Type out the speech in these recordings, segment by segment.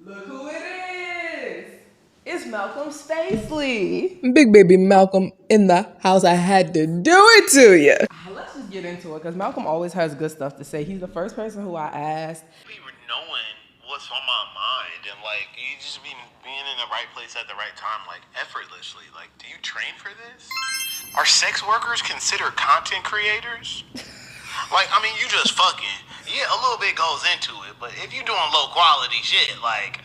Look who it is! It's Malcolm Spacely. Big baby Malcolm in the house. I had to do it to you. Let's just get into it because Malcolm always has good stuff to say. He's the first person who I asked. Even knowing what's on my mind and like you just being in the right place at the right time, like effortlessly. Like, do you train for this? Are sex workers considered content creators? Like, I mean, you just fucking. Yeah, a little bit goes into it, but if you doing low quality shit, like,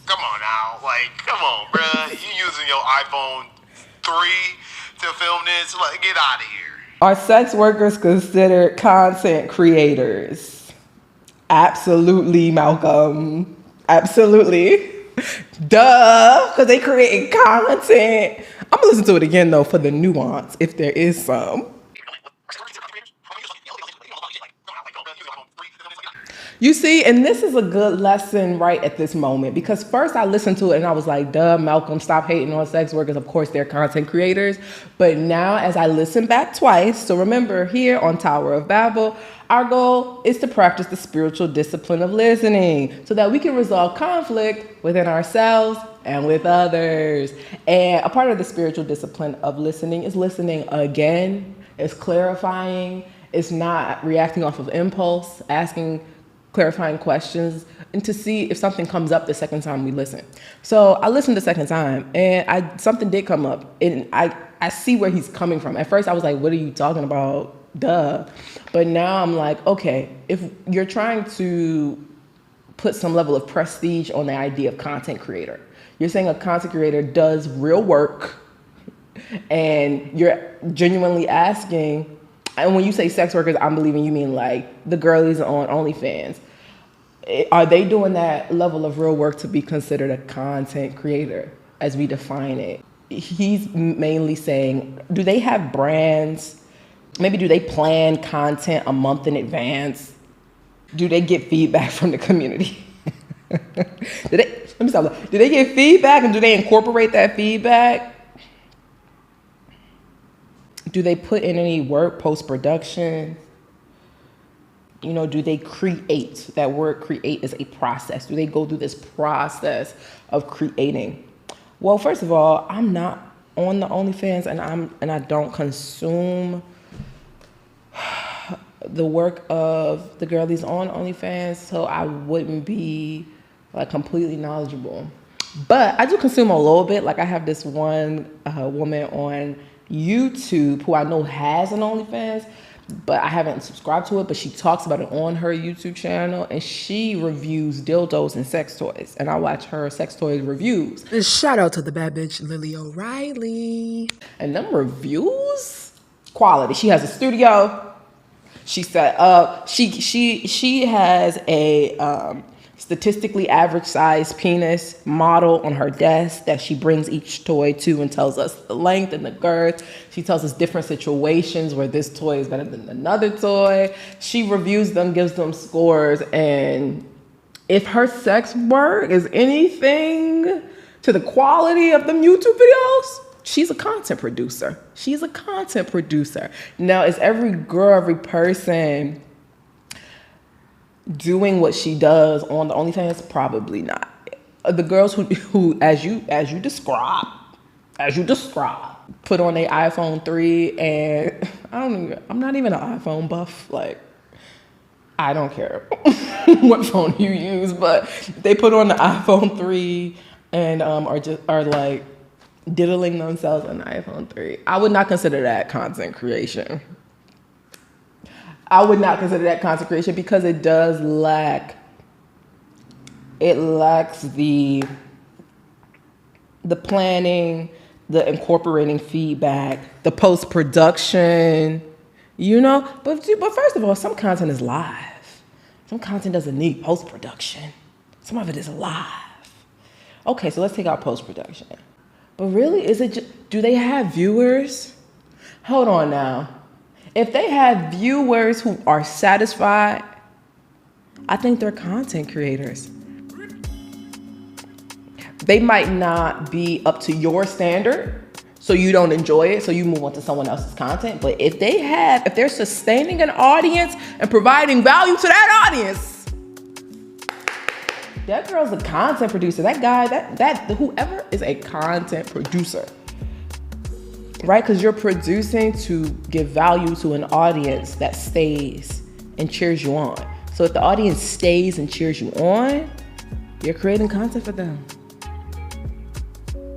come on now. Like, come on, bruh. You using your iPhone 3 to film this? Like, get out of here. Are sex workers considered content creators? Absolutely, Malcolm. Absolutely. Duh, because they create content. I'm gonna listen to it again though for the nuance, if there is some. You see, and this is a good lesson right at this moment because first I listened to it and I was like, duh, Malcolm, stop hating on sex workers. Of course, they're content creators. But now as I listen back twice, so remember here on Tower of Babel, our goal is to practice the spiritual discipline of listening so that we can resolve conflict within ourselves and with others. And a part of the spiritual discipline of listening is listening again, it's clarifying, it's not reacting off of impulse, asking clarifying questions, and to see if something comes up the second time we listen. So I listened the second time and something did come up and I see where he's coming from. At first I was like, what are you talking about? Duh. But now I'm like, okay, if you're trying to put some level of prestige on the idea of content creator, you're saying a content creator does real work and you're genuinely asking. And when you say sex workers, I'm believing you mean like the girlies on OnlyFans. Are they doing that level of real work to be considered a content creator as we define it? He's mainly saying, do they have brands? Maybe do they plan content a month in advance? Do they get feedback from the community? Do they get feedback and do they incorporate that feedback? Do they put in any work post-production? You know, do they create? That word create is a process. Do they go through this process of creating? Well, first of all, I'm not on the OnlyFans and I don't consume the work of the girlies on OnlyFans, so I wouldn't be like completely knowledgeable. But I do consume a little bit. Like I have this one woman on YouTube who I know has an OnlyFans, but I haven't subscribed to it, but she talks about it on her YouTube channel and she reviews dildos and sex toys and I watch her sex toys reviews. Shout out to the bad bitch Lily O'Reilly. And them reviews, quality. She has a studio. She set up, she has a statistically average size penis model on her desk that she brings each toy to and tells us the length and the girth. She tells us different situations where this toy is better than another toy. She reviews them, gives them scores, and if her sex work is anything to the quality of them YouTube videos, she's a content producer. She's a content producer. Now, is every girl, every person doing what she does on the OnlyFans? Probably not. The girls who as you describe, put on their iPhone 3 and I'm not even an iPhone buff. Like, I don't care what phone you use, but they put on the iPhone 3 and are like diddling themselves on the iPhone 3. I would not consider that content creation. I would not consider that content creation because it does lack. It lacks the planning, the incorporating feedback, the post-production, you know. But first of all, some content is live. Some content doesn't need post-production. Some of it is live. Okay, so let's take out post-production. But really, is it? Do they have viewers? Hold on now. If they have viewers who are satisfied, I think they're content creators. They might not be up to your standard, so you don't enjoy it, so you move on to someone else's content. But if they're sustaining an audience and providing value to that audience, That girl's a content producer. That guy, that whoever is a content producer, right? Because you're producing to give value to an audience that stays and cheers you on. So if the audience stays and cheers you on, you're creating content for them.